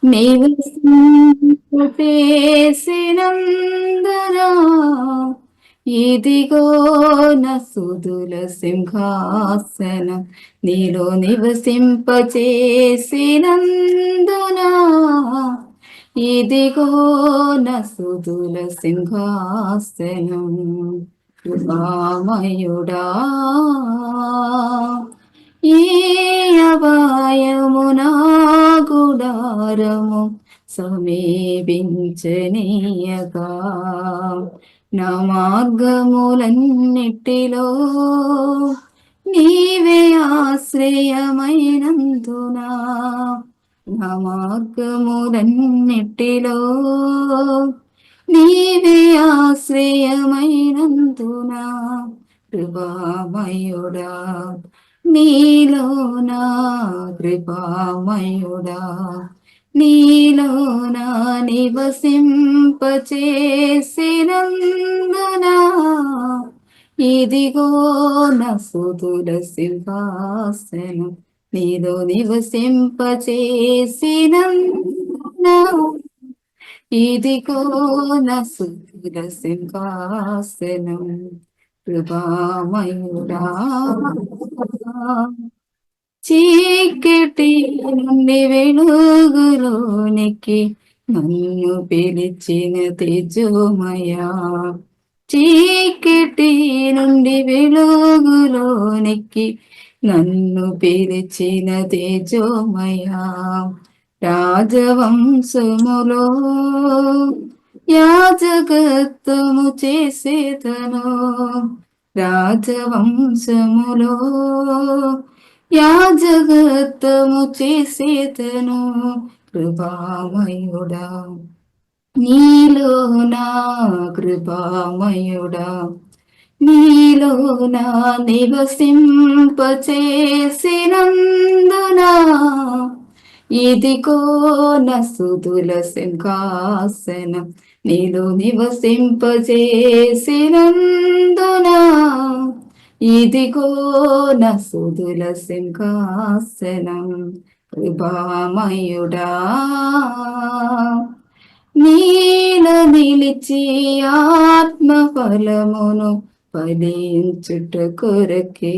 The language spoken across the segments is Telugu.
నివసింపచేసినందునా ఇదిగో నసుదుల సింహాసనం నీలో నివసింపచేసినందునా ఇదిగో నసుదుల సింహాసనం కృపామయుడా ఈ అపాయమునా గుడారము సమీపించనీయగా నా మార్గములన్నిటిలో నీవే ఆశ్రయమైనందునా నా మార్గములన్నిటిలో నీవే ఆశ్రయమైనందునా కృపామయుడా నీలో నా కృపామయుడా నీలో నా నివసింపచేసినందునా ఇదిగో నసుదుల సింహాసనం నీలో నివసింపచేసినందునా ఇదిగో నసుదుల సింహాసనం కృపామయుడా చీకటి నుండి వెలుగులోనికి నన్ను పిలిచిన తేజోమయా చీకటి నుండి వెలుగులోనికి నన్ను పిలిచిన తేజోమయా రాజవంశములో యాజకత్వము చేసేతను రాజవంశములో యాజకత్వము చేసేతను కృపామయుడా నీలో నా కృపామయుడా నీలో నా నివసింపచేసినందునా ఇదిగో నసుదుల సింహాసనం నీలో నివసింపచేసినందునా ఇదిగో నసుదుల సింహాసనం కృపామయుడా నీల నిలిచి ఆత్మ ఫలమును ఫలించుట కొరకే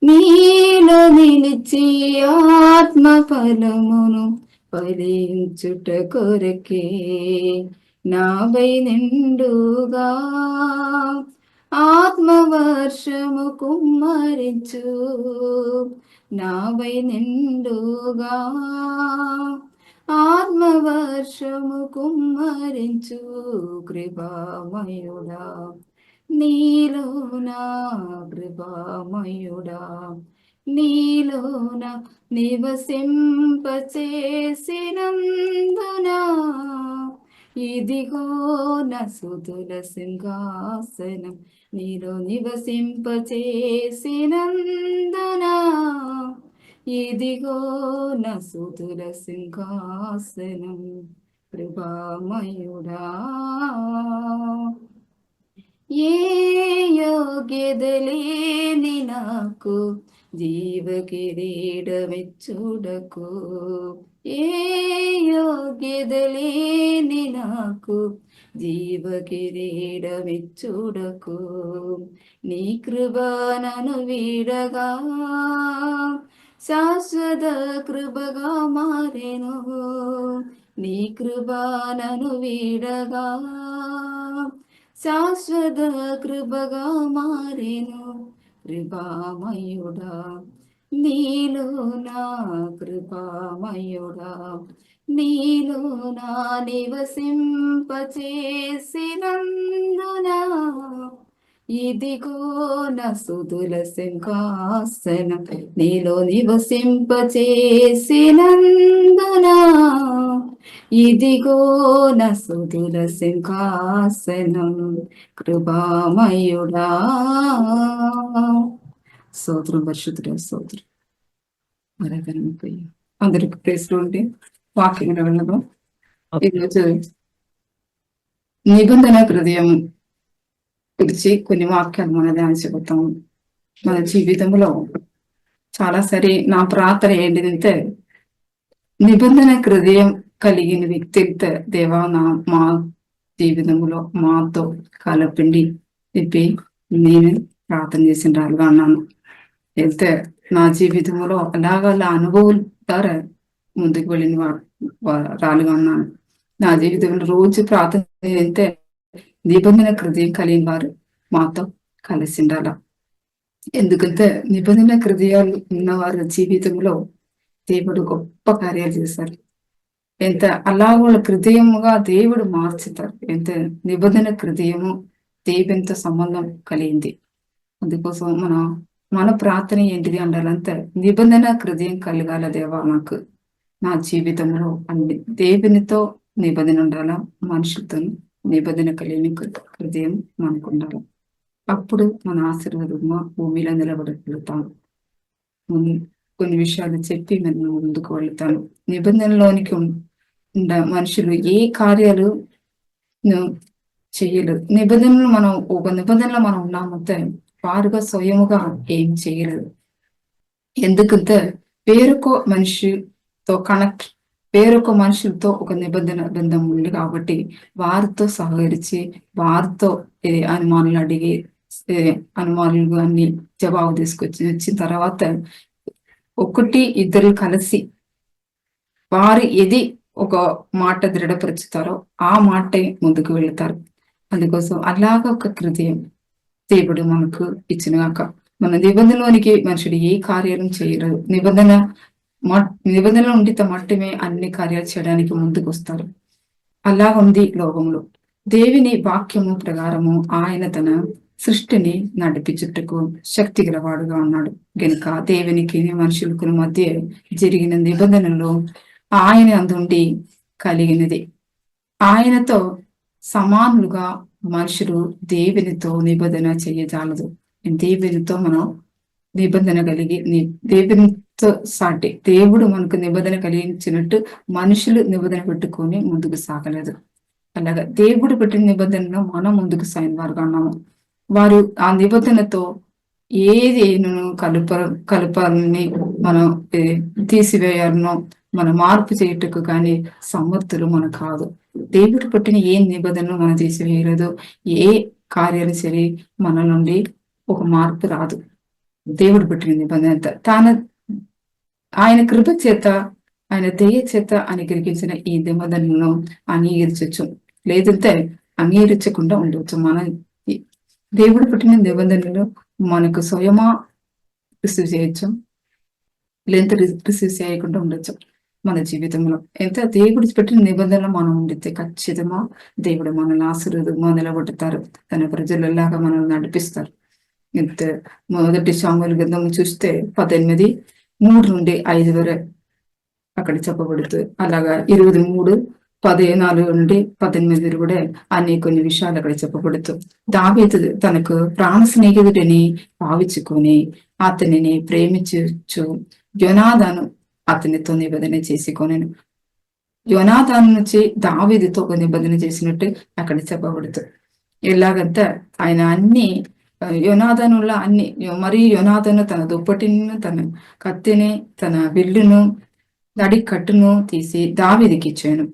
నీల నిలిచి ఆత్మ ఫలమును ఫలించుట కొరకే నాపై నిండుగా ఆత్మవర్షము కుమ్మరించు నాపై నిండుగా ఆత్మవర్షము కుమ్మరించు కృపామయుడా నీలో నా కృపామయుడా నీలో నా నివసింపచేసినందునా ఇదిగో నసుదుల సింహాసనం నీలో నివసింపచేసినందునా ఇదిగో నసుదుల సింహాసనం కృపామయుడా ఏ యోగ్యతలేని నాకు జీవ కిరీటమిచ్చుటకు ఏ యోగ్యతలేని నాకు జీవ కిరీటమిచ్చుటకు నీ కృప నన్ను వీడగా శాశ్వత కృపగా మారెను నీ కృప నన్ను వీడగా శాశ్వత కృపగా మారెను కృపామయుడా నీలో నా కృపామయుడా నీలో నా నివసింపచేసినందునా ఇదిగో నసుదుల సింహాసనం నీలో నివసింపచేసినందునా ఇదిగో నసుదుల సింహాసనం కృపామయుడా స్తోత్రం పరిశుద్ధుడా స్తోత్రం మరొకరిపోయి అందరికి ప్రేస్లో ఉంటే వాక్యం వెళ్ళదు ఈరోజు నిబంధన హృదయం గురించి కొన్ని వాక్యాలు మన ధ్యానించబోతాం. మన జీవితంలో చాలా సరి నా ప్రార్థన ఏంటిదంటే నిబంధన హృదయం కలిగిన వ్యక్తితో దేవా మా జీవితంలో మాతో కలపండి చెప్పి నేను ప్రార్థన చేసిన రాలుగా అన్నాను. అయితే నా జీవితంలో అలాగ అనుభవం ద్వారా ముందుకు వెళ్ళిన రాలుగా ఉన్నాను. నా జీవితంలో రోజు ప్రార్థన అయితే నిబంధన హృదయం కలిగిన వారు మాతో కలిసి ఉండాల. ఎందుకంటే నిబంధన హృదయాలు ఉన్నవారి జీవితంలో దేవుడు గొప్ప కార్యాలు చేశారు. ఎంత అలా వాళ్ళ హృదయముగా దేవుడు మార్చుతారు. ఎంత నిబంధన హృదయము దేవునితో సంబంధం కలిగింది. అందుకోసం మన ప్రార్థన ఏంటిది అండాలంటే నిబంధన హృదయం కలగాల దేవా, నాకు నా జీవితంలో అన్ని దేవునితో నిబంధన ఉండాలా, మనుషులతో నిబంధన కలిగిన హృదయం మనకు ఉండాలి. అప్పుడు మన ఆశీర్వాదము భూమిలో నిలబడగలుగుతాం. కొన్ని విషయాలు చెప్పి నేను ముందుకు వెళ్తాను. నిబంధనలోనికి మనుషులు ఏ కార్యాలు చేయలేదు. ఒక నిబంధనలో మనం ఉన్నామంటే వారుగా స్వయముగా ఏం చేయలేదు. ఎందుకంటే వేరొక మనిషితో వేరొక మనుషులతో ఒక నిబంధన బంధం ఉంది కాబట్టి వారితో సహకరించి వారితో అనుమానాలు అడిగి అనుమానాలు అన్ని జవాబు వచ్చిన తర్వాత ఒకటి ఇద్దరు కలిసి వారు ఏది ఒక మాట దృఢపరుచుతారో ఆ మాటే ముందుకు వెళతారు. అందుకోసం అలాగ ఒక హృదయం దేవుడు మనకు ఇచ్చినాక మన నిబంధనలోనికి మనుషుడు ఏ కార్యాలను చేయరు. నిబంధన ఉండితే మట్టుమే అన్ని కార్యాలు చేయడానికి ముందుకు వస్తారు. అలా ఉంది లోకంలో. దేవుని వాక్యము ప్రకారము ఆయన తన సృష్టిని నడిపించుటకు శక్తి గలవాడుగా ఉన్నాడు గనుక దేవునికి మనుషులకు మధ్య జరిగిన నిబంధనలు ఆయన అందుండి కలిగినది. ఆయనతో సమానులుగా మనుషులు దేవునితో నిబంధన చేయజాలదు. దేవునితో మనం నిబంధన కలిగి దేవునితో సాటి దేవుడు మనకు నిబంధన కలిగించినట్టు మనుషులు నిబంధన పెట్టుకొని ముందుకు సాగలేదు. అలాగా దేవుడు పెట్టిన నిబంధనలో మనం ముందుకు సాగిన వారుగా ఉన్నాము. వారు ఆ నిబంధనతో ఏది కలపాలని మనం తీసివేయాలనో మనం మార్పు చేయటకు కానీ సమర్థులు మనం కాదు. దేవుడు పెట్టిన ఏ నిబంధనలు మనం తీసివేయలేదు. ఏ కార్యాలు సరే మన నుండి ఒక మార్పు రాదు. దేవుడు పెట్టిన నిబంధన ఆయన కృప చేత ఆయన దయ చేత అనుగ్రహించిన ఈ నిబంధనలను అంగీకరించవచ్చు, లేదంటే అంగీకరించకుండా ఉండవచ్చు. మన దేవుడు పెట్టిన నిబంధనలు మనకు స్వయమా రిసీవ్ చేయొచ్చు, లేదంటే రిసీవ్ చేయకుండా ఉండొచ్చు. మన జీవితంలో ఎంత దేవుడు పెట్టిన నిబంధనలు మనం ఉండితే ఖచ్చితంగా దేవుడు మనల్ని ఆశీర్వాదంగా నిలబెడతారు. తన ప్రజలలాగా మనల్ని నడిపిస్తారు. ఎంత మొదటి సామువేలు గ్రంథం చూస్తే 18:3 నుండి 5 వరకు అక్కడ చెప్పబడుతుంది. అలాగా 23:14 నుండి 18 కూడా కొన్ని విషయాలు అక్కడ చెప్పబడుతుంది. దావీదు తనకు ప్రాణ స్నేహితుడిని భావించుకొని అతనిని ప్రేమించు యోనాదాను అతనితో నిబంధన చేసుకొనెను. యోనాదాను నుంచి దావీదుతో ఒక నిబంధన చేసినట్టు అక్కడ చెప్పబడుతుంది. ఎలాగంటే ఆయన అన్ని యోనాదానుల మరి యోనాదాను తన దుప్పటిని, తన కత్తిని, తన విల్లును, నడి కట్టును తీసి దావీదుకి ఇచ్చాను.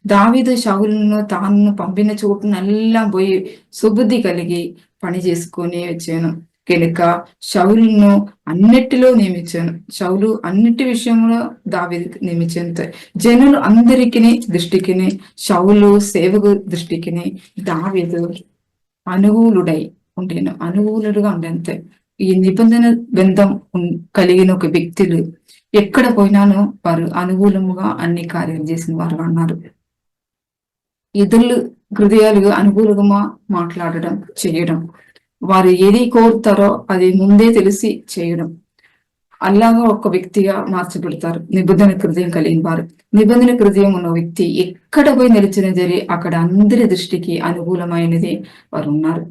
దావీదు షౌలును తాను పంపిన చోటునల్లా పోయి సుబుద్ధి కలిగి పని చేసుకొని వచ్చాను కనుక షౌలును అన్నిటిలో నియమించాను. షౌలు అన్నిటి విషయంలో దావీదుకి నియమించాను. జనులు అందరికి దృష్టికి, షౌలు సేవకు దృష్టికి దావీదు అనుకూలుడుగా ఉండేంతే. ఈ నిబంధన బంధం కలిగిన ఒక వ్యక్తులు ఎక్కడ పోయినానో వారు అనుకూలముగా అన్ని కార్యాలు చేసిన వారు అన్నారు. ఇతరులు హృదయాలుగా అనుకూలంగా మాట్లాడడం, చేయడం, వారు ఏది కోరుతారో అది ముందే తెలిసి చేయడం, అలాగా ఒక వ్యక్తిగా మార్చబడతారు నిబంధన హృదయం కలిగిన వారు. నిబంధన హృదయం ఉన్న వ్యక్తి ఎక్కడ పోయి నిలిచిన జరి అక్కడ అందరి దృష్టికి అనుకూలమైనది వారు ఉన్నారు.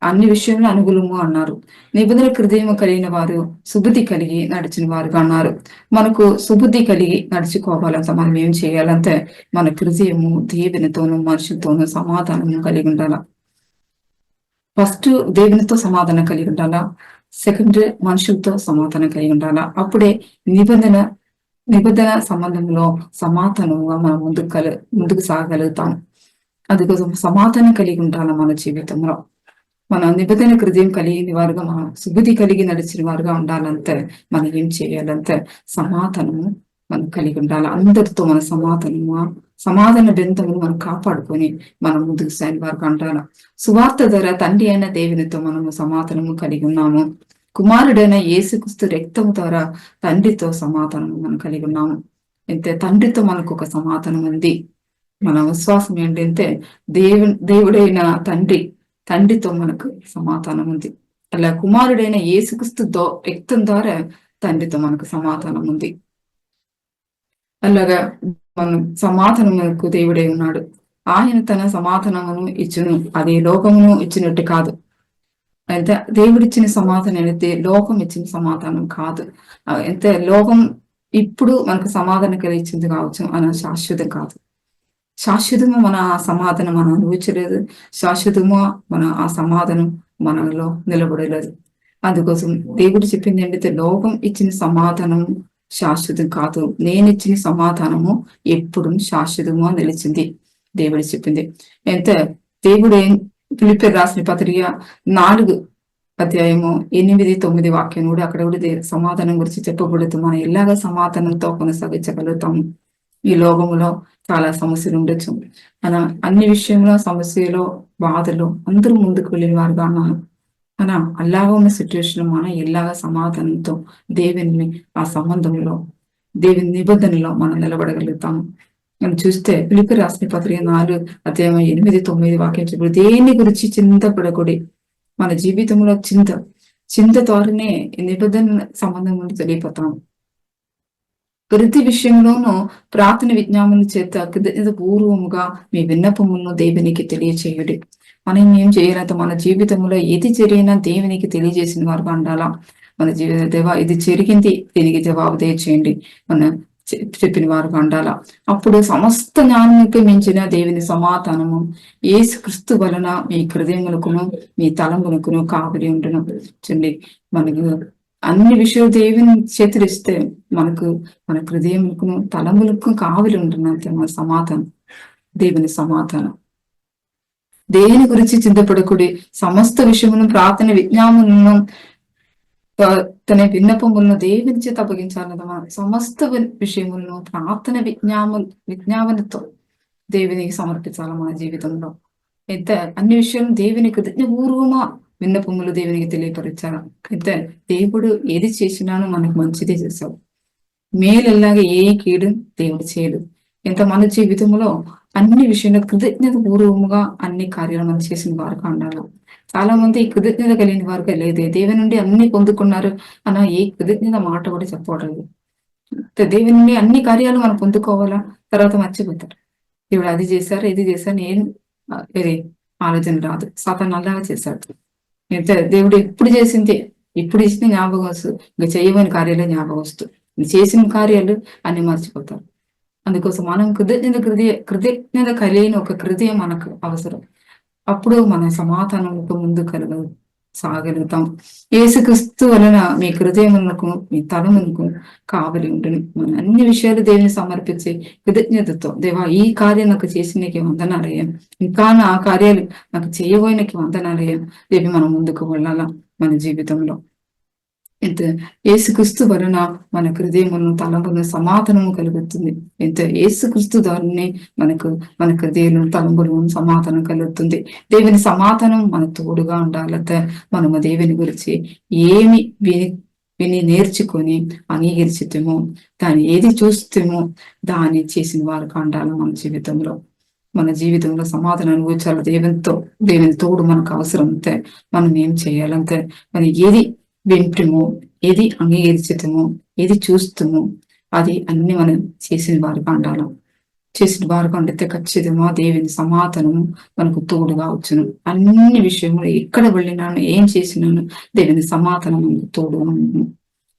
అన్ని విషయంలో అనుకూలము అన్నారు. నిబంధన హృదయం కలిగిన వారు సుబుద్ధి కలిగి నడిచిన వారుగా అన్నారు. మనకు సుబుద్ధి కలిగి నడుచుకోవాలంటే మనం ఏం చేయాలంటే మన హృదయము దేవునితోనూ మనుషులతోనూ సమాధానము కలిగి ఉండాల. ఫస్ట్ దేవునితో సమాధానం కలిగి ఉండాలా, సెకండ్ మనుషులతో సమాధానం కలిగి ఉండాలా. అప్పుడే నిబంధన నిబంధన సంబంధంలో సమాధానంగా మనం ముందుకు సాగలుగుతాం. అందుకోసం సమాధానం కలిగి ఉండాలి మన జీవితంలో. మన నిబంధన హృదయం కలిగిన వారుగా, మన సుబుద్ధి కలిగి నడిచిన వారుగా ఉండాలంటే మనం ఏం చేయాలంటే సమాధానము మనం కలిగి ఉండాలి. అందరితో మన సమాధాన బంధమును మనం కాపాడుకొని మనం ముందుకు సాగిన వారుగా ఉండాలి. సువార్త ద్వారా తండ్రి అయిన దేవునితో మనము సమాధానము కలిగి ఉన్నాము. కుమారుడైన యేసుక్రీస్తు రక్తము ద్వారా తండ్రితో సమాధానము మనం కలిగి ఉన్నాము. అయితే తండ్రితో మనకు ఒక సమాధానం ఉంది. మన విశ్వాసం ఏంటంటే దేవుడైన తండ్రితో మనకు సమాధానం ఉంది. అలా కుమారుడైన యేసుక్రీస్తు రక్తం ద్వారా తండ్రితో మనకు సమాధానం ఉంది. అలాగా మనం సమాధానమునకు దేవుడై ఉన్నాడు. ఆయన తన సమాధానమును ఇచ్చును, అది లోకమును ఇచ్చినట్టు కాదు. అయితే దేవుడిచ్చిన సమాధానం అయితే లోకం ఇచ్చిన సమాధానం కాదు. అయితే లోకం ఇప్పుడు మనకు సమాధానం కలిగించింది కావచ్చు, అన్న శాశ్వతం కాదు. శాశ్వతము మన ఆ సమాధానం మనం అనుభవించలేదు. శాశ్వతము మన ఆ సమాధానం మనలో నిలబడలేదు. అందుకోసం దేవుడు చెప్పింది ఏంటంటే లోకం ఇచ్చిన సమాధానం శాశ్వతం కాదు, నేను ఇచ్చిన సమాధానము ఎప్పుడు శాశ్వతము నిలిచింది దేవుడు చెప్పింది. అయితే దేవుడు ఫిలిప్పీయులకు రాసిన పత్రిక 4 అధ్యాయము 8-9 వాక్యం కూడా అక్కడ కూడా సమాధానం గురించి చెప్పబడుతూ మనం ఎలాగ సమాధానంతో కొనసాగించగలుగుతాము. ఈ లోకములో చాలా సమస్యలు ఉండొచ్చు, అలా అన్ని విషయంలో సమస్యలో బాధలు అందరూ ముందుకు వెళ్ళిన వారుగా ఉన్నాను. అలా అలాగా ఉన్న సిచ్యువేషన్ మనం ఎలాగ సమాధానంతో దేవుని ఆ సంబంధంలో దేవుని నిబంధనలో మనం నిలబడగలుగుతాము. మనం చూస్తే ఫిలిప్పీయులకు రాసిన పత్రిక 4 అధ్యాయం 8-9 వాక్యం చెప్పి దేని గురించి చింతపడకూడి. మన జీవితంలో చింత ద్వారానే నిబంధన సంబంధం నుండి తెలియపోతాం. ప్రతి విషయంలోనూ ప్రార్థన విజ్ఞాపన చేత కృతజ్ఞత పూర్వముగా మీ విన్నపములను దేవునికి తెలియచేయుడి. మనం ఏం చేయాలంత మన జీవితంలో ఏది జరిగినా దేవునికి తెలియజేసిన వారుగా ఉండాలా. మన జీవిత దేవా ఇది జరిగింది, దీనికి జవాబు దయచేయండి మన చెప్పిన వారుగా ఉండాలా. అప్పుడు సమస్త జ్ఞానానికి మించిన దేవుని సమాధానము యేసుక్రీస్తు వలన మీ హృదయములకును మీ తలంపులకును కావలి ఉండును. చూడండి, మనకు అన్ని విషయాలు దేవుని చేతులిస్తే మనకు మన హృదయములకును తలంపులకు కావలి ఉంటున్నంతే మన సమాధానం, దేవుని సమాధానం. దేని గురించి చింతపడకుడి, సమస్త విషయములను ప్రార్థన విజ్ఞాపనలను తన విన్నపములను దేవుని చేత అప్పగించాలన్నమా. సమస్త విషయములను ప్రార్థన విజ్ఞాపనతో దేవునికి సమర్పించాలి మన జీవితంలో. అయితే అన్ని విషయాలు దేవుని కృతజ్ఞపూర్వమా విన్నపములు దేవునికి తెలియపరిచారు. అయితే దేవుడు ఏది చేసినానో మనకు మంచిదే చేశాడు. మేలెల్లాగా ఏ కీడు దేవుడు చేయడు. ఇంత మన జీవితంలో అన్ని విషయంలో కృతజ్ఞత పూర్వముగా అన్ని కార్యాలు మనం చేసిన వారుగా ఉండాలి. చాలా మంది కృతజ్ఞత కలిగిన వారుగా లేదే, దేవుని నుండి అన్ని పొందుకున్నారు అన్న ఏ కృతజ్ఞత మాట కూడా చెప్పకూడదు. దేవుని నుండి అన్ని కార్యాలు మనం పొందుకోవాలా, తర్వాత మర్చిపోతారు. దేవుడు అది చేశారు ఇది చేశారు, నేను ఇది ఆలోచన రాదు. సాతాను అలాగా చేశాడు. అయితే దేవుడు ఎప్పుడు చేసింది ఇప్పుడు ఇచ్చిన జ్ఞాపకం వస్తుంది, ఇంకా చేయమని కార్యాలే జ్ఞాపకం వస్తుంది. చేసిన కార్యాలు అన్ని మర్చిపోతారు. అందుకోసం మనం కృతజ్ఞత కలిగిన ఒక హృదయం మనకు అవసరం. అప్పుడు మన సమాధానంతో ముందు సాగలుగుతాం. యేసుక్రీస్తు వలన మీ హృదయములకు మీ తలములకు కావలి ఉంటుంది. మన అన్ని విషయాలు దేవుని సమర్పించి కృతజ్ఞతతో దేవా ఈ కార్యం నాకు చేసినకి వందనాలయ్యా, ఇంకా నా కార్యాలు నాకు చేయబోయినకి వందనాలయ్యా దేవి మనం ముందుకు వెళ్ళాలా మన జీవితంలో. ఎంత యేసుక్రీస్తు వలన మన హృదయములను తలంపులను సమాధానము కలుగుతుంది. ఎంత యేసుక్రీస్తు ద్వారానే మన హృదయం తలంపులను సమాధానం కలుగుతుంది. దేవుని సమాధానం మన తోడుగా ఉండాలంటే మనము దేవుని గురించి ఏమి విని నేర్చుకొని అంగీకరిస్తామో, దాన్ని ఏది చూస్తామో దాన్ని చేసిన వారుగా ఉండాలి మన జీవితంలో. మన జీవితంలో సమాధానం అనుభవించాలి. దేవుని తోడు మనకు అవసరం అంతే. మనం ఏం చేయాలంటే మనం ఏది వింటుమో, ఏది అంగీకరించటమో, ఏది చూస్తామో అది అన్ని మనం చేసిన వారుగా ఉండాలి. చేసిన వారుగా ఉండితే ఖచ్చితంగా దేవుని సమాధానము మనకు తోడుగా వచ్చును. అన్ని విషయంలో ఎక్కడ వెళ్ళినాను ఏం చేసినాను దేవుని సమాధానం మనకు తోడుగా ఉంటుంది.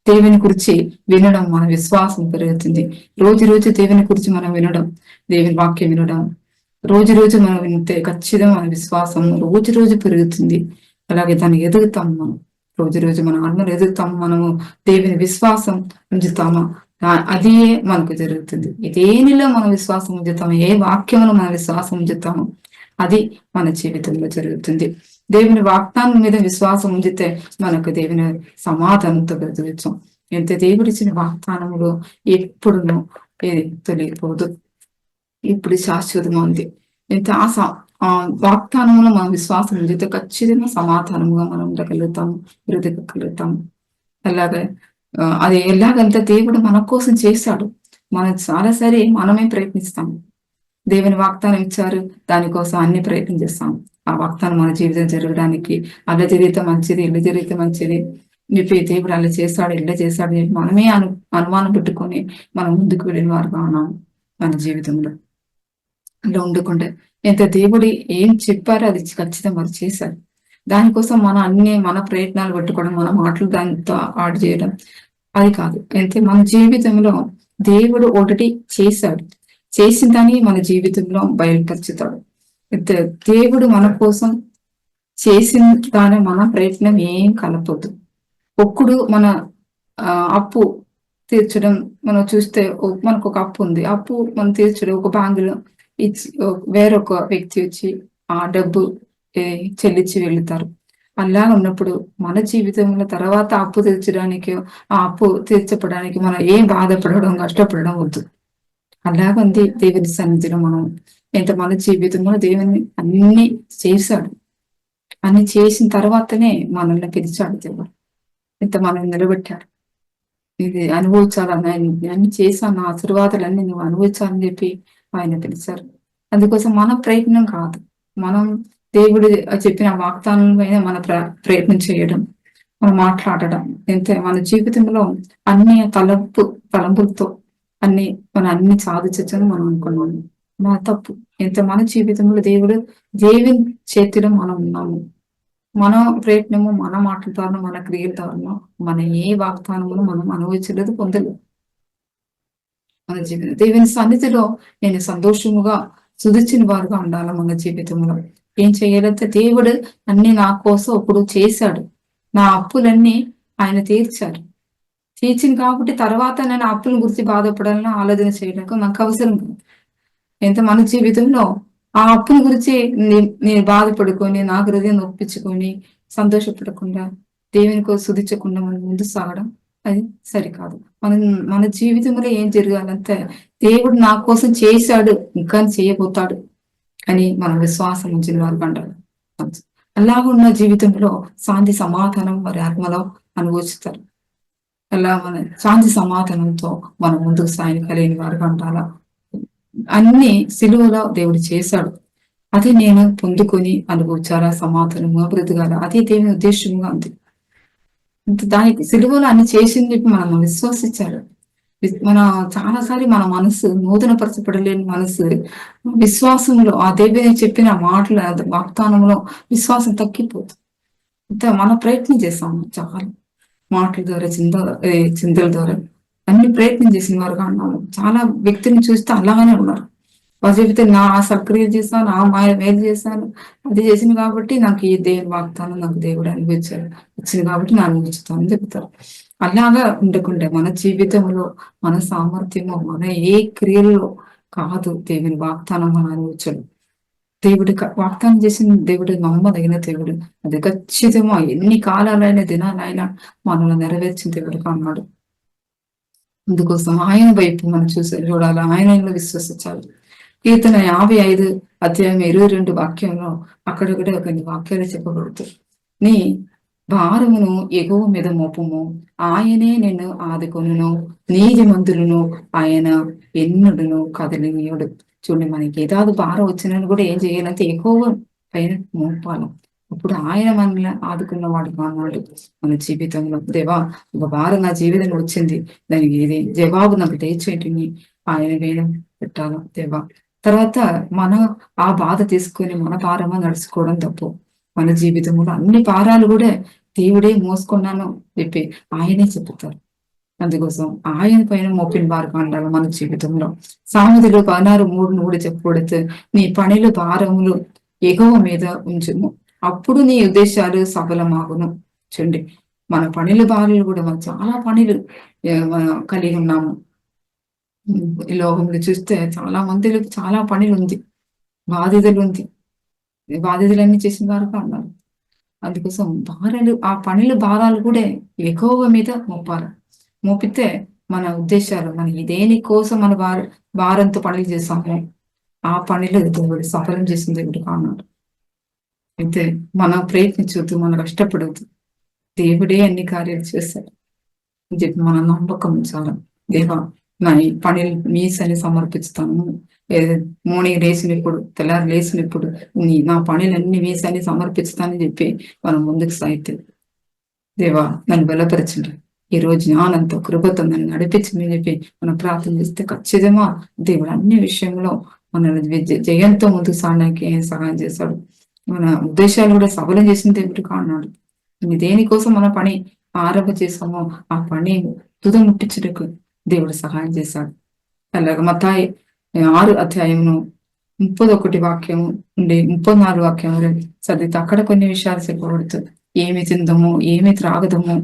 దేవుని గురించి వినడం మన విశ్వాసం పెరుగుతుంది. రోజు దేవుని గురించి మనం వినడం, దేవుని వాక్యం వినడం రోజు మనం వింటే ఖచ్చితంగా మన విశ్వాసం రోజు పెరుగుతుంది. అలాగే దాన్ని ఎదుగుతాం. మనం రోజు మన ఆత్మలు ఎదుగుతాము. మనము దేవుని విశ్వాసం ఉంచుతామా, అది మనకు జరుగుతుంది. దేనిలో మనం విశ్వాసం ఉంచుతాము, ఏ వాక్యంలో మనం విశ్వాసం ఉంచుతాము, అది మన జీవితంలో జరుగుతుంది. దేవుని వాగ్దానం మీద విశ్వాసం ఉంచితే మనకు దేవుని సమాధానంతో బ్రతుకుతాం. ఎంత దేవుడిచ్చిన వాగ్దానములు ఎప్పుడునూ తొలగిపోదు, ఇప్పుడు శాశ్వతంగా ఉంది. ఎంత ఆ వాగ్దానంలో మనం విశ్వాసం ఉంచితే ఖచ్చితంగా సమాధానంగా మనం ఉండగలుగుతాము, బ్రతకగలుగుతాము. అలాగే అది ఎలాగంటే దేవుడు మన కోసం చేశాడు. మనం చాలాసారి మనమే ప్రయత్నిస్తాము. దేవుని వాగ్దానం ఇచ్చారు, దానికోసం అన్ని ప్రయత్నం చేస్తాం. ఆ వాగ్దానం మన జీవితం జరగడానికి, అలా జరిగితే మంచిది, ఇల్లు జరిగితే మంచిది చెప్పి దేవుడు అలా చేస్తాడు, ఇలా చేస్తాడు చెప్పి మనమే అనుమానం పెట్టుకొని మనం ముందుకు వెళ్ళిన వారుగా ఉన్నాము. మన జీవితంలో అలా ఉండకుండా ఎంత దేవుడు ఏం చెప్పారో అది ఖచ్చితంగా వారు చేశారు. దానికోసం మన ప్రయత్నాలు పెట్టుకోవడం, మన మాటలు దానితో ఆడ్ చేయడం అది కాదు. అయితే మన జీవితంలో దేవుడు ఒకటి చేశాడు, చేసిన దాన్ని మన జీవితంలో బయలుపరుచుతాడు. అయితే దేవుడు మన కోసం చేసిన దాని మన ప్రయత్నం ఏం కలపొద్దు. ఒక్కడు మన అప్పు తీర్చడం మనం చూస్తే, మనకు ఒక అప్పు ఉంది, అప్పు మనం తీర్చడం ఒక బ్యాంకులో ఇచ్చి వేరొక వ్యక్తి వచ్చి ఆ డబ్బు చెల్లించి వెళ్తారు. అలా ఉన్నప్పుడు మన జీవితంలో తర్వాత అప్పు తీర్చడానికి, ఆ అప్పు తీర్చపడానికి మనం ఏం బాధపడడం, కష్టపడడం వద్దు. అలాగుంది దేవుని సన్నిధిలో మనం ఎంత మన జీవితంలో దేవుని అన్ని చేశాడు, అన్ని చేసిన తర్వాతనే మనల్ని పిలిచాడు దేవుడు, ఇంత మనల్ని నిలబెట్టాడు. ఇది అనుభవించాలని, అన్ని చేశాను, ఆశీర్వాదాలన్నీ నువ్వు అనుభవించాలని చెప్పి ఆయన పిలిచారు. అందుకోసం మన ప్రయత్నం కాదు, మనం దేవుడు చెప్పిన వాగ్దానం పైన మన ప్రయత్నం చేయడం, మనం మాట్లాడడం, ఎంత మన జీవితంలో అన్ని తలంపులతో అన్ని సాధించని మనం అనుకున్నాము. మన తప్పు. ఎంత మన జీవితంలో దేవుని చేతిలో మనం ఉన్నాము. మన ప్రయత్నము, మన మాటల ద్వారా, మన క్రియల ద్వారా మన ఏ వాగ్దానమును మనం అనుభవించలేదు, పొందలేదు. మన జీవితం దేవుని సన్నిధిలో నేను సంతోషముగా సుధించిన వారుగా ఉండాలి. మన జీవితంలో ఏం చేయాలంటే దేవుడు అన్ని నా కోసం ఇప్పుడు చేశాడు, నా అప్పులన్నీ ఆయన తీర్చారు. తీర్చింది కాబట్టి తర్వాత నేను అప్పుల గురించి బాధపడాలని ఆలోచన చేయడానికి నాకు అవసరం కాదు. ఎంత మన జీవితంలో ఆ అప్పుల గురించి నేను బాధపడుకొని, నా హృదయం నొప్పించుకొని, సంతోషపడకుండా, దేవునికి శుద్ధించకుండా మనం ముందు సాగడం అది సరికాదు. మన జీవితంలో ఏం జరగాలంటే దేవుడు నా కోసం చేశాడు, ఇంకా చేయబోతాడు అని మనం విశ్వాసం ఉంచిన వారు కంటారు. అలాగున్న జీవితంలో శాంతి సమాధానం వారి ఆత్మలో అనుభవిస్తారు. అలా మన శాంతి సమాధానంతో మనం ముందుకు సాయం కలిగిన వారు కంటారా. అన్ని సిలువలో దేవుడు చేశాడు, అది నేను పొందుకొని అనుభవించాలా, సమాధానముగా బ్రతకాల, అది దేవుని ఉద్దేశంగా ఉంది. దానికి సిలువలో అన్ని చేసింది మనం విశ్వసించాలి. మన చాలాసారి మన మనసు నూతనపరచబడలేని మనసు విశ్వాసంలో ఆ దేవుని చెప్పిన మాటల వాగ్దానంలో విశ్వాసం తగ్గిపోతుంది. మనం ప్రయత్నం చేస్తాము, చాలా మాటల ద్వారా, చింతల ద్వారా అన్ని ప్రయత్నం చేసిన వారుగా ఉన్నాము. చాలా వ్యక్తిని చూస్తే అలాగనే ఉన్నారు. వారు చెబితే నా సక్రియ చేశాను, నా మేలు చేశాను, అది చేసింది కాబట్టి నాకు ఈ దేవుని వాగ్దానం నాకు దేవుడు అనిపించాడు, వచ్చింది కాబట్టి నేను అనుభవిస్తాను అని చెప్తారు. అలాగా ఉండకుండా మన జీవితంలో మన సామర్థ్యము, మన ఏ క్రియల్లో కాదు దేవుని వాగ్దానం మనం అనుభవించడు. దేవుడి వాగ్దానం చేసిన దేవుడు నమ్మదగిన దేవుడు. అది ఖచ్చితంగా ఎన్ని కాలాలైన దినాలైనా మనల్ని నెరవేర్చిన దేవుడుగా అన్నాడు. అందుకోసం ఆయన వైపు మనం చూడాలి, ఆయనలో విశ్వసించాలి. కీర్తన 55 అధ్యాయం 22 వాక్యంలో అక్కడొకటే కొన్ని వాక్యాలు చెప్పబడుతుంది. నీ భారమును ఎగువ మీద మోపము, ఆయనే నిన్ను ఆదుకొనును, నీతిమంతులను ఆయన ఎన్నుడును కదలినీయుడు. చూడండి, మనకి ఏదాది భారం వచ్చినని కూడా ఏం చేయాలంటే ఎక్కువ పైన మోపాలి. అప్పుడు ఆయన మనల్ని ఆదుకున్న వాడు అన్నాడు. మన జీవితంలో దేవా ఒక భారం నా జీవితంలో వచ్చింది, దానికి ఇది జవాబు నాకు తెచ్చేటిని ఆయన మీద పెట్టాలి దేవా. తర్వాత మనం ఆ బాధ తీసుకొని మన భారమా నడుచుకోవడం తప్పు. మన జీవితంలో అన్ని భారాలు కూడా దేవుడే మోసుకున్నాను చెప్పి ఆయనే చెప్తారు. అందుకోసం ఆయన పైన మోపిన వారుగా ఉండాలి మన జీవితంలో. సామెతలు 16:3 చెప్పబడితే నీ పనులు భారములు ఎగువ మీద ఉంచుము, అప్పుడు నీ ఉద్దేశాలు సఫలమాగును. చూడండి, మన పనుల భారాలు కూడా మనం చాలా పనులు కలిగి ఉన్నాము. ఈ లోకంలో చూస్తే చాలా మందికి చాలా పనులు ఉంది, బాధ్యతలు ఉంది, బాధ్యతలన్నీ చేసిన వారుగా ఉన్నారు. అందుకోసం ఆ పనులు భారాలు కూడా ఎక్కువగా మీద మోపాలి. మోపితే మన ఉద్దేశాలు మన దేని కోసం మన భారంతో పనులు చేస్తామో ఆ పనిలో దేవుడు సఫలం చేసిన దేవుడు కాన్నాడు. అయితే మనం ప్రయత్నించవద్దు, మనం కష్టపడవద్దు, దేవుడే అన్ని కార్యాలు చేస్తాడు అని చెప్పి మన నమ్మకం ఉంచాలి. దేవా నా ఈ పనులు మీసని సమర్పిస్తాను, మార్నింగ్ లేచినప్పుడు తెల్లారి లేచినప్పుడు నా పనులన్నీ మీసని సమర్పిస్తానని చెప్పి మనం ముందుకు సాగితే, దేవా నన్ను బలపరచండి, ఈ రోజు జ్ఞానంతో కృపతో నన్ను నడిపించమని చెప్పి మనం ప్రార్థన చేస్తే ఖచ్చితంగా దేవుడు అన్ని విషయంలో మనల్ని జయంతో ముందుకు సాగడానికి సహాయం చేస్తాడు. మన ఉద్దేశాలు కూడా సఫలం చేసిన దేవుడు కాన్నాడు. దేనికోసం మన పని ఆరంభ చేస్తామో ఆ పని తుద ముట్టించుటకు దేవుడు సహాయం చేశాడు. అలాగే మత్తాయి 6 అధ్యాయమును 31 వాక్యము నుండి 34 వాక్యము చదివితే అక్కడ కొన్ని విషయాలు చెప్పబడుతుంది. ఏమి తిందమో, ఏమి త్రాగదమో,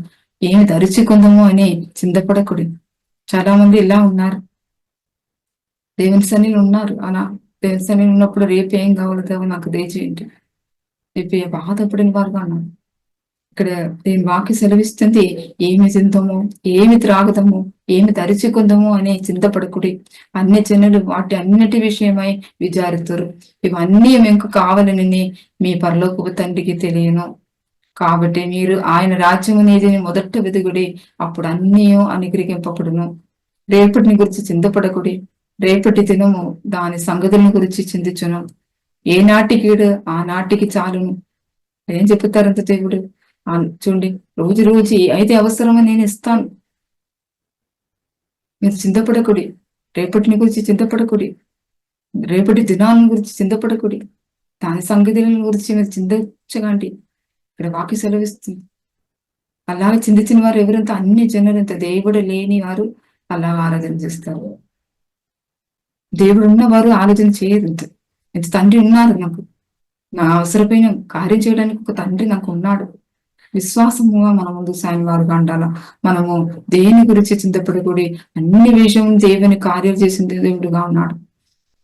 ఏమి ధరించుకుందామో అని చింతపడకుడి. చాలా మంది ఇలా ఉన్నారు, దేవుని సన్నిధిలో ఉన్నారు. అలా దేవుని సన్నిధిలో ఉన్నప్పుడు రేపు ఏం కావాలి నాకు దయచేయండి రేపు బాధపడిన వారుగా ఉన్నారు. ఇక్కడ దీని వాక్య సెలవిస్తుంది, ఏమి తిందామో, ఏమి త్రాగుదామో, ఏమి ధరించుకుందామో అని చింతపడకుడి. అన్ని జనులు వాటి అన్నిటి విషయమై విచారిస్తారు. ఇవన్నీ మీకు కావాలని మీ పరలోకపు తండ్రికి తెలియను. కాబట్టి మీరు ఆయన రాజ్యం అనేది మొదట వెదుగుడి, అప్పుడు అన్నీ అనుగ్రహింపబడును. రేపటిని గురించి చింతపడకుడి, రేపటి దినము దాని సంగతులను గురించి చింతించును. ఏ నాటికి ఆ నాటికి చాలును. ఏం చెప్తారంత దేవుడు? చూడండి, రోజు రోజు అయితే అవసరమో నేను ఇస్తాను, మీరు చింతపడకుడి, రేపటిని గురించి చింతపడకుడి, రేపటి దినాలను గురించి చింతపడకుడి, దాని సంగతులను గురించి మీరు చింతించకండి. ఇక్కడ వాక్య సెలవిస్తుంది. అలాగే చింతించిన వారు ఎవరంతా అన్ని జనులంతా దేవుడు లేని వారు అలా ఆరాధన చేస్తారు. దేవుడు ఉన్నవారు ఆలోచన చేయరు. ఇంత తండ్రి ఉన్నారు నాకు, నా అవసరమైన కార్యం చేయడానికి ఒక తండ్రి నాకు ఉన్నాడు. విశ్వాసముగా మన ముందు సాయం వారుగా ఉండాల. మనము దేని గురించి చింతపడకూడి అన్ని విషయం దేవుని కార్యాలు చేసిన దేవుడుగా ఉన్నాడు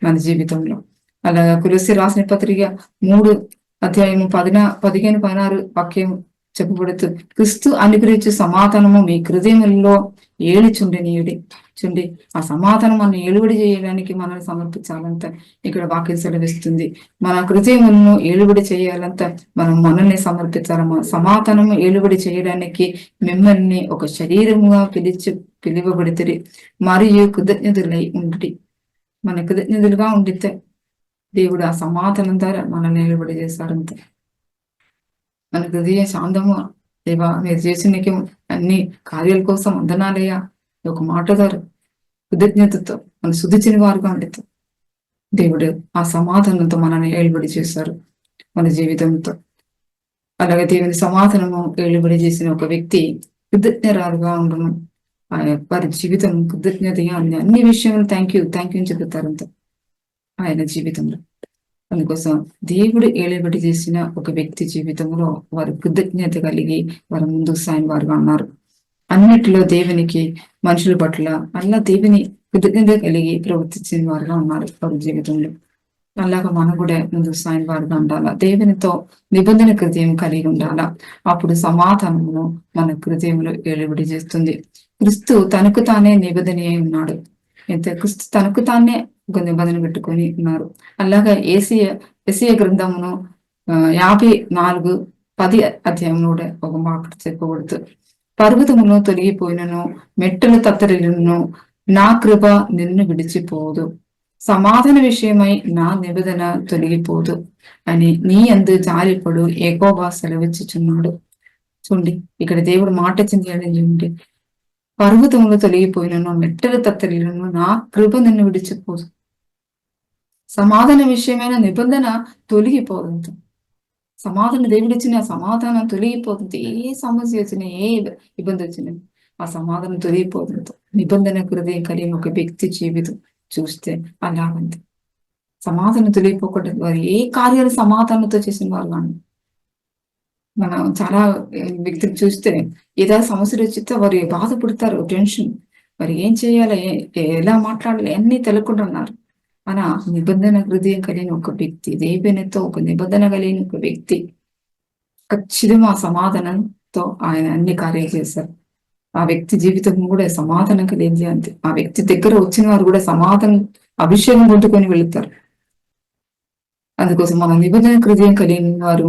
మన జీవితంలో. అలాగా కొలొస్సీ రాసిన పత్రిక 3 అధ్యాయము 15, 16 వాక్యం చెప్పబడుతూ, క్రీస్తు అనుగ్రహించే సమాధానము మీ హృదయములలో ఏలుచుండనీయుడి. చూడండి, ఆ సమాధానం మనం ఏలుబడి చేయడానికి మనల్ని సమర్పించాలంట ఇక్కడ వాక్యం సెలవిస్తుంది. మన హృదయములను ఏలుబడి చేయాలంట మనం మనల్ని సమర్పించాలమ్మా. సమాధానము ఏలుబడి చేయడానికి మిమ్మల్ని ఒక శరీరముగా పిలువబడితే మరియు కృతజ్ఞతలై ఉండి, మన కృతజ్ఞతలుగా ఉండితే దేవుడు ఆ సమాధానం ద్వారా మనల్ని ఏలుబడి చేశారంట. మన హృదయ శాంతము, దేవా మీరు చేసిన అన్ని కార్యాల కోసం వందనాలయ్యా ఒక మాట ద్వారా కృతజ్ఞతతో మన శుద్ధిచిన వారుగా ఉండితే దేవుడు ఆ సమాధానంతో మనల్ని ఏలుబడి చేశారు మన జీవితంతో. అలాగే దేవుని సమాధానము ఏలుబడి చేసిన ఒక వ్యక్తి కృతజ్ఞరాలుగా ఉండను. వారి జీవితం కృతజ్ఞతగా అన్ని విషయంలో థ్యాంక్ యూ అని చెబుతారంత ఆయన జీవితంలో. అందుకోసం దేవుడు ఏలుబడి చేసిన ఒక వ్యక్తి జీవితంలో వారు కృతజ్ఞత కలిగి వారి ముందు సాయం వారుగా ఉన్నారు. అన్నిటిలో దేవునికి, మనుషుల పట్ల అలా దేవుని కృతజ్ఞత కలిగి ప్రవర్తించిన వారుగా ఉన్నారు వారి జీవితంలో. అలాగా మనం కూడా ముందు సాయం వారుగా ఉండాలా, దేవునితో నిబంధన హృదయం కలిగి ఉండాలా. అప్పుడు సమాధానమును మన హృదయంలో ఏలుబడి చేస్తుంది. క్రీస్తు తనకు తానే నిబంధన అయి ఉన్నాడు. అయితే క్రీస్తు తనకు తానే ఒక నిబంధన పెట్టుకొని ఉన్నారు. అలాగా ఏసీయ గ్రంథమును 54:10 అధ్యాయంలో కూడా ఒక మాట చెప్పబడుతూ, పర్వతమును తొలగిపోయినను, మెట్టలు తత్తరిల్లును, నా కృప నిన్ను విడిచిపోదు, సమాధాన విషయమై నా నిబంధన తొలగిపోదు అని నీ అందు జాలిపడు యెహోవా సెలవిచ్చుచున్నాడు. చూడండి, ఇక్కడ దేవుడు మాట చెంది, పర్వతములు తొలగిపోయినను, మెట్టలు తత్తరిల్లును, నా కృప నిన్ను విడిచిపోదు, సమాధాన విషయమైన నిబంధన తొలగిపోదు. సమాధానం దేవుడిచ్చిన సమాధానం తొలగిపోతుంది. ఏ సమస్య వచ్చినా, ఏ ఇబ్బంది వచ్చినా ఆ సమాధానం తొలగిపోతుంది. నిబంధన హృదయం కలిగిన ఒక వ్యక్తి జీవితం చూస్తే అలా ఉంది. సమాధానం తొలగిపోకుండా వారు ఏ కార్యాలు సమాధానంతో చేసిన వాళ్ళు అని మనం చాలా వ్యక్తులు చూస్తే ఏదైనా సమస్యలు వచ్చితే వారు బాధపడతారు, టెన్షన్. మరి ఏం చేయాలి, ఎలా మాట్లాడాలి అన్ని తెలుసుకుంటున్నారు. మన నిబంధన హృదయం కలిగిన ఒక వ్యక్తి, దేవునితో ఒక నిబంధన కలిగిన ఒక వ్యక్తి ఖచ్చితంగా ఆ సమాధానంతో ఆయన అన్ని కార్యాలు చేశారు. ఆ వ్యక్తి జీవితం కూడా సమాధానం కలిగింది అంతే. ఆ వ్యక్తి దగ్గర వచ్చిన వారు కూడా సమాధానం అభిషేకం పొందుకొని వెళుతారు. అందుకోసం మన నిబంధన హృదయం కలిగిన వారు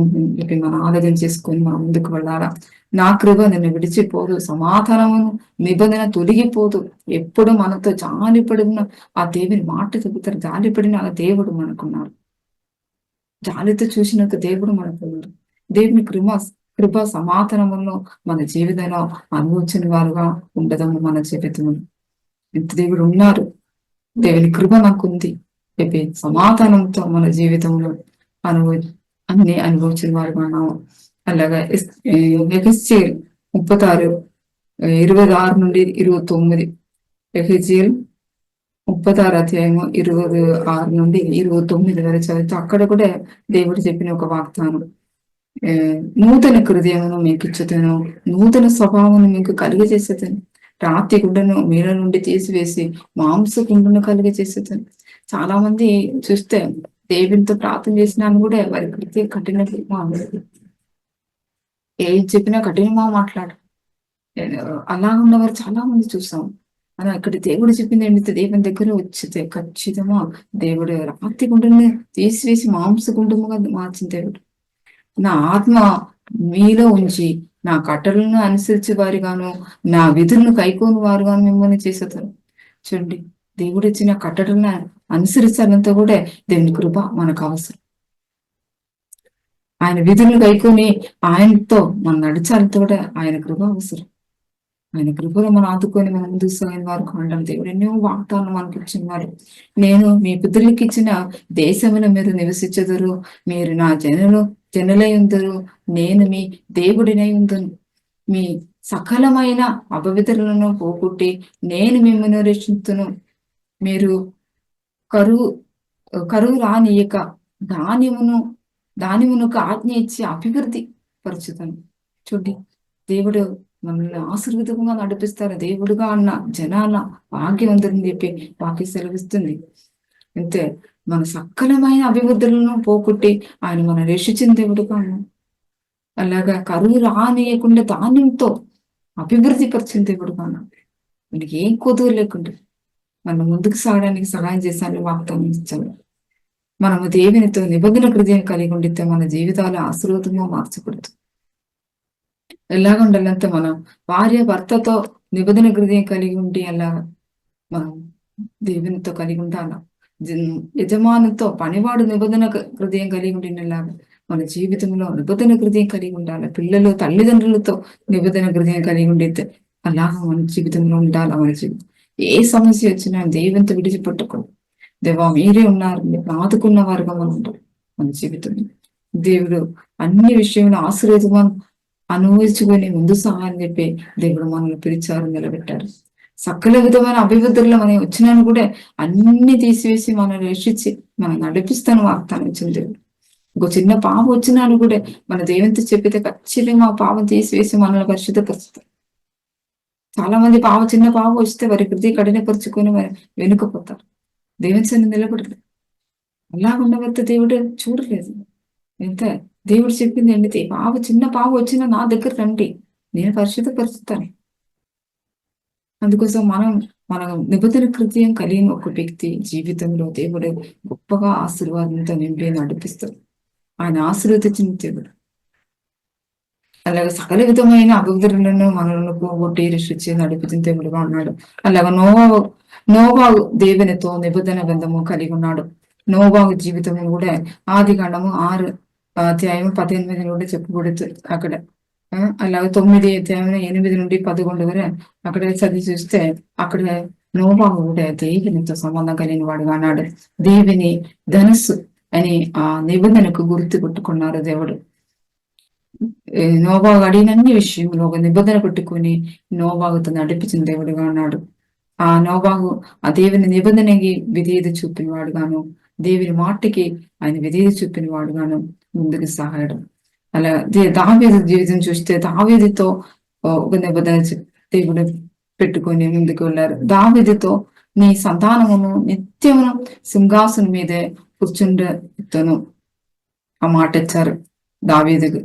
మనం ఆలోచన చేసుకొని మనం ముందుకు వెళ్ళాలా. నా కృప నిన్ను విడిచిపోదు, సమాధానము నిబంధన తొలగిపోదు. ఎప్పుడు మనతో జాలిపడిన ఆ దేవుని మాట చెబుతారు. జాలిపడిన ఆ దేవుడు మనకున్నారు. జాలితో చూసిన ఒక దేవుడు మనకున్నారు. దేవుని కృప సమాధానములను మన జీవితంలో అనుభవించిన వారుగా ఉండదము. మన జీవితంలో ఇంత దేవుడు ఉన్నారు, దేవుని కృప నాకుంది చెప్పి సమాధానంతో మన జీవితంలో అన్ని అనుభవించిన వారుగా ఉన్నాము. అలాగా ఎహెజ్కేలు 36 26 నుండి 29, ఎహెజ్కేలు 36 అధ్యాయము 26 నుండి 29 వరకు చదివితే అక్కడ కూడా దేవుడు చెప్పిన ఒక వాగ్దానం, నూతన హృదయమును మీకు ఇచ్చుతాను, నూతన స్వభావమును మీకు కలిగజేసేతాను, రాతి గుండెను మీల నుండి తీసివేసి మాంస గుండెను కలిగజేసేతాను. చాలా మంది చూస్తే దేవునితో ప్రార్థన చేసినా కూడా వారి కృతి కఠినంగా ఏం చెప్పినా కఠినంగా మాట్లాడు. అలా ఉన్నవారు చాలా మంది చూస్తాం. అలా ఇక్కడ దేవుడు చెప్పింది ఏంటి, దేవుని దగ్గర వచ్చితే ఖచ్చితంగా దేవుడు రాతి గుండెని తీసివేసి మాంస గుండెముగా మార్చిన దేవుడు. నా ఆత్మ మీలో ఉంచి నా కట్టలను అనుసరించే వారిగాను నా విధులను కైకోని వారుగాను మిమ్మల్ని చేసేతారు. చూడండి, దేవుడు ఇచ్చిన కట్టడలను అనుసరించాలంతా కూడా దేవుని కృప మనకు అవసరం. ఆయన విధులను కైకొని ఆయనతో మనం నడిచాలంతా కూడా ఆయన కృప అవసరం. ఆయన కృపలో మనం ఆదుకొని మనం ముందుకు సాగిన వారు కావడం. దేవుడు ఎన్నో వాగ్దానం మనకి ఇచ్చిన వారు. నేను మీ పితరులకు ఇచ్చిన దేశంలో మీరు నివసించదురు, మీరు నా జనులై ఉందరు, నేను మీ దేవుడినై ఉందను, మీ సకలమైన అపవిత్రులను పోగొట్టి నేను మిమ్మల్ని రక్షించును, మీరు కరువు రానియక దానిమునకు ఆజ్ఞ ఇచ్చి అభివృద్ధి పరుచుతాను. చూడండి, దేవుడు మనల్ని ఆశీర్వాదంగా నడిపిస్తారు. దేవుడుగా అన్న జనాల భాగ్యవంతుని చెప్పి వాక్య సెలవిస్తుంది. అంతే, మన సకలమైన అభివృద్ధులను పోగొట్టి ఆయన మన రక్షించిన దేవుడుగా ఉన్నాం. అలాగా కరువు రానియకుండా ధాన్యంతో అభివృద్ధి పరిచిన దేవుడుగా ఉన్నాం. మనకి ఏం కొదువు లేకుండా మనం ముందుకు సాగడానికి సహాయం చేశాను వాగ్దానం ఇచ్చాము. మనము దేవునితో నిబంధన హృదయం కలిగి ఉండితే మన జీవితాలు ఆశీర్వాదంగా మార్చకూడదు. ఎలాగ ఉండాలంటే మనం భార్య భర్తతో నిబంధన హృదయం కలిగి ఉండి అలాగా మనం దేవునితో కలిగి ఉండాల. యజమానితో పనివాడు నిబంధన హృదయం కలిగి ఉండినలాగా మన జీవితంలో నిబంధన హృదయం కలిగి ఉండాలి. పిల్లలు తల్లిదండ్రులతో నిబంధన హృదయం కలిగి ఉండితే అలాగా మన జీవితంలో ఉండాలి. మన జీవితం ఏ సమస్య వచ్చినా దేవునితో విడిచిపెట్టకూడదు. దేవా మీరే ఉన్నారు, ఆదుకున్న వారుగా మనం ఉంటాం. మన జీవితంలో దేవుడు అన్ని విషయంలో ఆశీర్వాదం అనుభవించుకొని ముందు సహాయం చెప్పి దేవుడు మనల్ని పిలిచారు, నిలబెట్టారు. సకల విధమైన అభివృద్ధుల్లో మనం వచ్చినాను కూడా అన్ని తీసివేసి మనల్ని రక్షించి మనం నడిపిస్తాను వాగ్దానం ఇచ్చిన దేవుడు. ఇంకో చిన్న పాప వచ్చినాను కూడా మన దేవునితో చెప్పితే ఖచ్చితంగా ఆ పాపం తీసివేసి మనల్ని పరిశుద్ధపరుస్తారు. చాలా మంది చిన్న పాప వస్తే వారి హృదయ కఠినపరుచుకొని వారి వెనుకపోతారు, దేవుని సన్ని నిలబడలేదు. అలా ఉండవద్ద దేవుడు చూడలేదు. ఎంత దేవుడు చెప్పింది ఏంటి, చిన్న పాప వచ్చినా నా దగ్గర రండి, నేను పరిశుద్ధపరుస్తాను. అందుకోసం మన నిబంధన హృదయం కలిగిన ఒక వ్యక్తి జీవితంలో దేవుడు గొప్పగా ఆశీర్వాదంతో నింపి నడిపిస్తాడు. ఆయన ఆశీర్వదించిన దేవుడు. అలాగే సకల విధమైన అభివృద్ధులను మనలను పోగొట్టి రక్షించి నడిపించిన దేవుడుగా ఉన్నాడు. అలాగే నోవాహు దేవునితో నిబంధన బంధము కలిగి ఉన్నాడు. నోవాహు జీవితం కూడా ఆదికాండము 6 అధ్యాయం 18 నుండి చెప్పబడుతుంది అక్కడ. అలాగే 9 అధ్యాయం 8 నుండి 11 వరకు అక్కడ చదివి చూస్తే అక్కడ నోవాహు కూడా దేవునితో సంబంధం కలిగిన వాడుగా అన్నాడు. దేవుని ధనుస్సు అని ఆ నిబంధనకు గుర్తు పెట్టుకున్నారు దేవుడు. నోవాహు అడిగినన్ని విషయంలో ఒక నిబంధన పెట్టుకుని నోవాహుతో నడిపించిన దేవుడుగా ఉన్నాడు. ఆ నోవాహు ఆ దేవుని నిబంధనకి విధేయత చూపిన వాడుగాను, దేవుని మాటకి ఆయన విధేయత చూపిన వాడుగాను ముందుకు సాగాడు. అలా దావీదు జీవితం చూస్తే దావీదుతో ఒక నిబంధన దేవుడు పెట్టుకొని ముందుకు వెళ్ళారు. దావీదుతో నీ సంతానమును నిత్యమును సింహాసనం మీదే కూర్చుండెను ఆ మాట ఇచ్చారు దావీదుకు.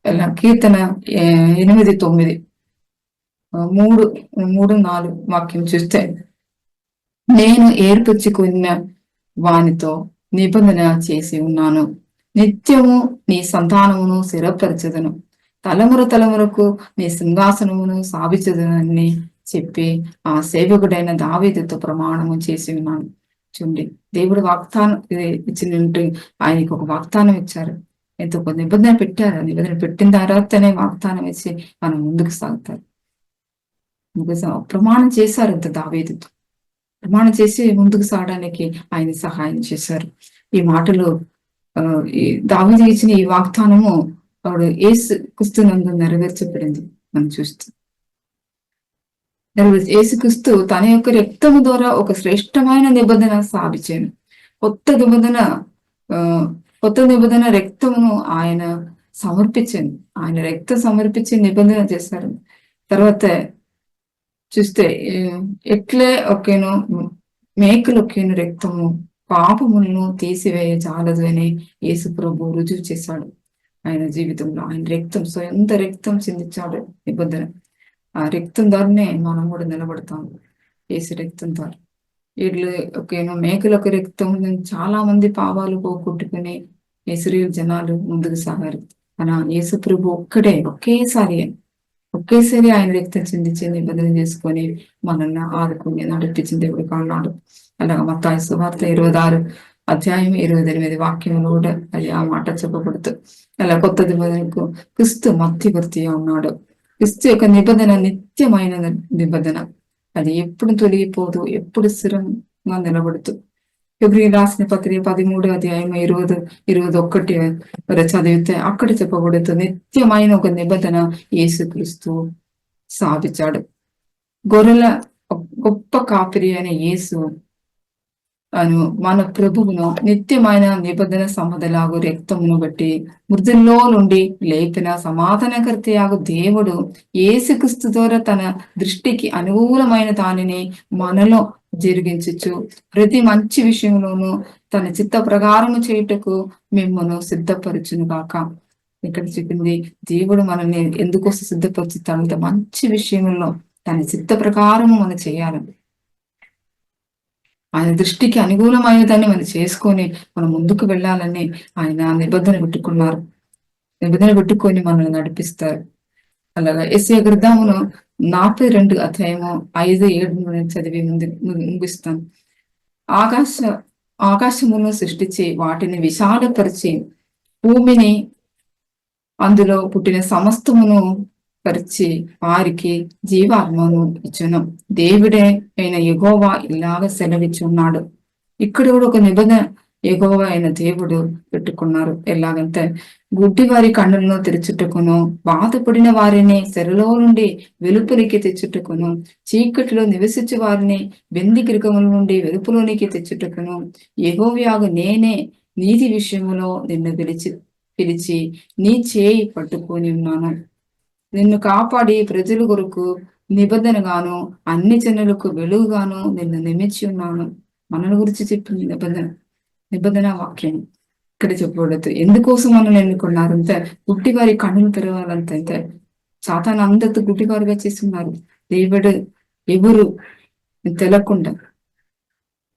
ఇలా కీర్తన 8:9 మూడు 3-4 వాక్యం చూస్తే, నేను ఏర్పరచుకున్న వానితో నిబంధన చేసి ఉన్నాను, నిత్యము నీ సంతానమును స్థిరపరచదను, తలమురకు నీ సింహాసనమును స్థాపించదనని చెప్పి ఆ సేవకుడైన దావీదుతో ప్రమాణము చేసి ఉన్నాను. చూడండి, దేవుడు వాగ్దానం ఇచ్చినట్టు ఆయనకు ఒక వాగ్దానం ఇచ్చారు. ఎంతో ఒక నిబంధన పెట్టారు. నిబంధన పెట్టిన తర్వాతనే వాగ్దానం ఇచ్చి మనం ముందుకు సాగుతారు. ప్రమాణం చేశారు అంత దావీదుతో. ప్రమాణం చేసి ముందుకు సాగడానికి ఆయన సహాయం చేశారు. ఈ మాటలు ఈ దావీదు ఇచ్చిన ఈ వాగ్దానము వాడు యేసు క్రీస్తునందు నెరవేర్చబడింది. మనం చూస్తూ యేసుక్రీస్తు తన యొక్క రక్తము ద్వారా ఒక శ్రేష్టమైన నిబంధన స్థాపించాను. కొత్త నిబంధన రక్తమును ఆయన సమర్పించాను. ఆయన రక్తం సమర్పించి నిబంధన చేశారు. తర్వాత చూస్తే ఎట్లే ఒకేను మేకలు ఒకేను రక్తము పాపములను తీసివేయ చాలదు అని యేసు ప్రభు రుజువు చేశాడు. ఆయన జీవితంలో ఆయన రక్తం స్వయంత రక్తం చిందించాడు నిబంధన. ఆ రక్తం ద్వారానే మనం కూడా నిలబడతాము. యేసు రక్తం ద్వారా వీళ్ళు ఒకేను మేకలకు రక్తం చాలా మంది పాపాలు పోగొట్టుకుని ఇశ్రాయేలు జనాలు ముందుకు సాగారు. కానీ యేసు ప్రభు ఒకేసారి ఆయన రక్తం చిందించి నిబంధన చేసుకొని మనల్ని ఆదుకుని నడిపించిన దేవుడు కాన్నాడు. అలాగా మత్తాయి సువార్త 26:28 వాక్యంలో కూడా అది ఆ మాట చెప్పబడుతుంది. అలా కొత్త నిబంధనకు క్రీస్తు మధ్యవర్తిగా ఉన్నాడు. క్రీస్తు యొక్క నిబంధన నిత్యమైన నిబంధన. అది ఎప్పుడు తొలగిపోదు, ఎప్పుడు స్థిరంగా నిలబడుతూ. ఫిబ్రవరి రాసిన పత్రిక 13:20-21 చదివితే అక్కడ చెప్పబడుతూ నిత్యమైన ఒక నిబంధన యేసుక్రీస్తు స్థాపించాడు. గొర్రెల గొప్ప కాపరి అయిన యేసు మన ప్రభువును నిత్యమైన నిబంధన సంపదలాగు రక్తమును బట్టి మృతుల్లో నుండి లేపిన సమాధానకర్తయాగు దేవుడు యేసుక్రీస్తు ద్వారా తన దృష్టికి అనుకూలమైన దానిని మనలో జరిగించచ్చు ప్రతి మంచి విషయంలోనూ తన చిత్త ప్రకారము చేయుటకు మిమ్మల్ని సిద్ధపరచును గాక. ఇక్కడ చెప్పింది దేవుడు మనల్ని ఎందుకోసం సిద్ధపరుచుతాడంటే మంచి విషయంలో తన చిత్త ప్రకారము మనం చేయాలని, ఆయన దృష్టికి అనుకూలమైన దాన్ని మనం చేసుకొని మనం ముందుకు వెళ్ళాలని ఆయన నిబంధన పెట్టుకొని మనల్ని నడిపిస్తారు. అలాగా యెషయా గ్రంథమును 42:5-7 చదివి ముగిస్తాను. ఆకాశమును సృష్టించి వాటిని విశాలపరిచి భూమిని అందులో పుట్టిన సమస్తమును పరిచి వారికి జీవాత్మను ఇచ్చును. దేవుడే అయిన యెహోవా ఇలాగ సెలవిచ్చున్నాడు. ఇక్కడ కూడా ఒక నిబంధన యెహోవా అయిన దేవుడు పెట్టుకున్నారు. ఎలాగంటే గుడ్డి వారి కన్నులను తెరచుటకును, బాధపడిన వారిని చెరలో నుండి వెలుపలికి తెచ్చుటకును, చీకటిలో నివసించే వారిని బెంది గృహముల నుండి వెలుపులోనికి తెచ్చుటకును యెహోవాగు నేనే నీతి విషయంలో నిన్ను పిలిచి నీ చేయి పట్టుకొని ఉన్నాను. నిన్ను కాపాడి ప్రజల కొరకు నిబంధనగాను అన్ని జనులకు వెలుగుగాను నిన్ను నియమించి ఉన్నాను. మనల గురించి చెప్పింది నిబంధన వాక్యం ఇక్కడ చెప్పబడదు. ఎందుకోసం మనల్ని ఎన్నుకున్నారంటే గుడ్డివారి కన్నులు తెరవాలంటే సాతాను అందరితో గుడ్డివారుగా చేస్తున్నారు. దేవుడు ఎవరు తెలకుండా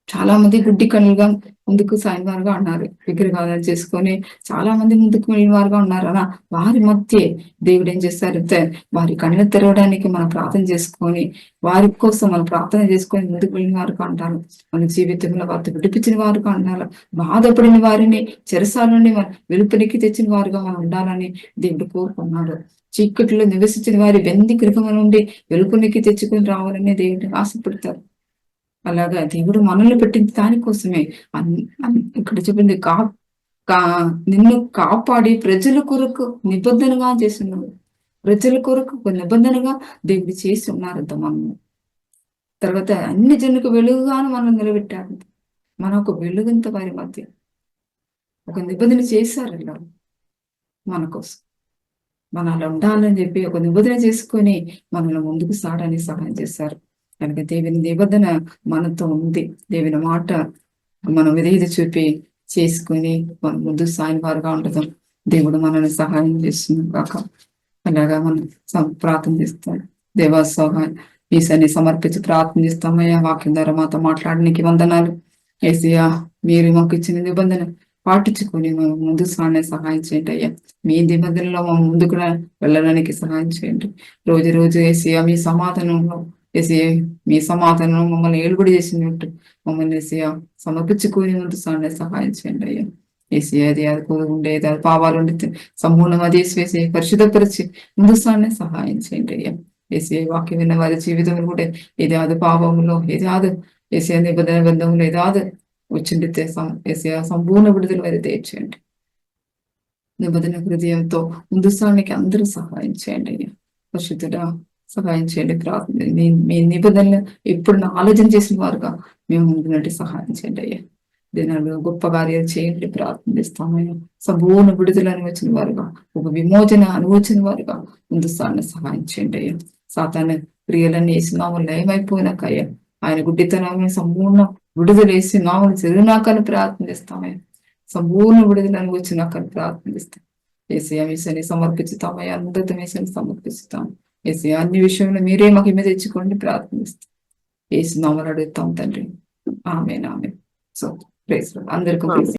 చాలా మంది గుడ్డి కన్నులుగా ముందుకు సాయివారుగా ఉన్నారు. విగ్రహాలను చేసుకొని చాలా మంది ముందుకు వెళ్ళిన వారుగా ఉన్నారు. అలా వారి మధ్య దేవుడు ఏం చేస్తారంటే వారి కళ్ళు తెరవడానికి మనం ప్రార్థన చేసుకొని వారి కోసం మనం ప్రార్థన చేసుకొని ముందుకు వెళ్ళిన వారుగా అంటారు. మన జీవితంలో వారితో విడిపించిన వారుగా ఉండాలి. బాధపడిన వారిని చెరసాల నుండి వెలుపలికి తెచ్చిన వారుగా మనం ఉండాలని దేవుడు కోరుకున్నాడు. చీకటిలో నివసించిన వారి బెంది గృహం నుండి వెలుపలికి తెచ్చుకొని రావాలని దేవుడిని ఆశపడతారు. అలాగా దేవుడు మనల్ని పెట్టింది దానికోసమే. ఇక్కడ చెప్పింది నిన్ను కాపాడి ప్రజల కొరకు నిబంధనగా చేస్తున్నాడు. ప్రజల కొరకు ఒక నిబంధనగా దేవుడు చేసి ఉన్నారంట. మనం తర్వాత అన్ని జనులకు వెలుగుగాను మనం నిలబెట్టారు. మన ఒక వెలుగంత వారి మధ్య ఒక నిబంధన చేశారు. ఇలా మన కోసం మనం అలా ఉండాలని చెప్పి ఒక నిబంధన చేసుకొని మనల్ని ముందుకు సాగడానికి సహాయం చేశారు. కనుక దేవుని నిబంధన మనతో ఉంది. దేవుని మాట మనం విధేయత చూపి చేసుకుని మనం ముందు సాయం వారుగా ఉండదు. దేవుడు మనల్ని సహాయం చేస్తుంది కాక. అలాగా మనం ప్రార్థన చేస్తాం. దేవా సహాయం ఈసారి సమర్పించి ప్రార్థన చేస్తామయ్యా. వాక్యం ద్వారా మాతో మాట్లాడడానికి వందనాలు. ఏసయ్యా, మీరు మాకు ఇచ్చిన నిబంధన పాటించుకొని మేము ముందు సాగే సహాయం చేయండి అయ్యా. మీ నిబంధనలో మా ముందుకు వెళ్ళడానికి సహాయం చేయండి. రోజు రోజు ఏసయ్యా మీ సమాధానంలో ఏసయ్యా మీ సమాధానం మమ్మల్ని ఏలుబడి చేసినట్టు మమ్మల్ని ఏసయ్యా సమర్పించుకొని ముందు సాగే సహాయం చేయండి అయ్యా. ఏసయ్యా అది ఉండేది అది పాపాలు ఉండి సంపూర్ణం అది వేసి పరిశుద్ధపరిచి ముందు సాగే సహాయం చేయండి అయ్యా. ఏసీ వాక్యం విన్న వారి జీవితంలో కూడా ఏదాదు పాపంలో ఏదాదు ఏసీ నిబంధన బంధంలో ఏదాదు వచ్చిండితే ఏసీ సంపూర్ణ విడుదల వారి తెచ్చేయండి. నిబంధన హృదయంతో ముందు సానికి అందరూ సహాయం చేయండి అయ్యా. పరిశుద్ధుడా సహాయం చేయండి. ప్రార్థన మీ నిబంధనలు ఎప్పుడు ఆలోచన చేసిన వారుగా మేము ముందునట్టు సహాయం చేయండి అయ్యా. దినాలు గొప్ప కార్యాలు చేయండి ప్రార్థిస్తామయ్యా. సంపూర్ణ విడుదల అనువచ్చిన వారుగా ఒక విమోచన అనువచ్చిన వారుగా ముందు సాన్ని సహాయం చేయండి అయ్యా. సాతాను క్రియలన్నీ వేసి నామలు నయమైపోయినాకయ్యా ఆయన గుడ్డితనాన్ని సంపూర్ణ విడుదల వేసి నామలు జరిగినాకని ప్రార్థిస్తామయ్యా. సంపూర్ణ విడుదలను వచ్చినాకని ప్రార్థిస్తాం. ఏసీ మీసని సమర్పిస్తామయ్యా. అందరితో మీసని సమర్పిస్తాం. ఏసీ అన్ని విషయంలో మీరే మహిమ తెచ్చుకోండి ప్రార్థిస్తాం. ఏసు నామలు అడుగుతాం తండ్రి. ఆమెన్. సో ప్రైజ్ అందరికీ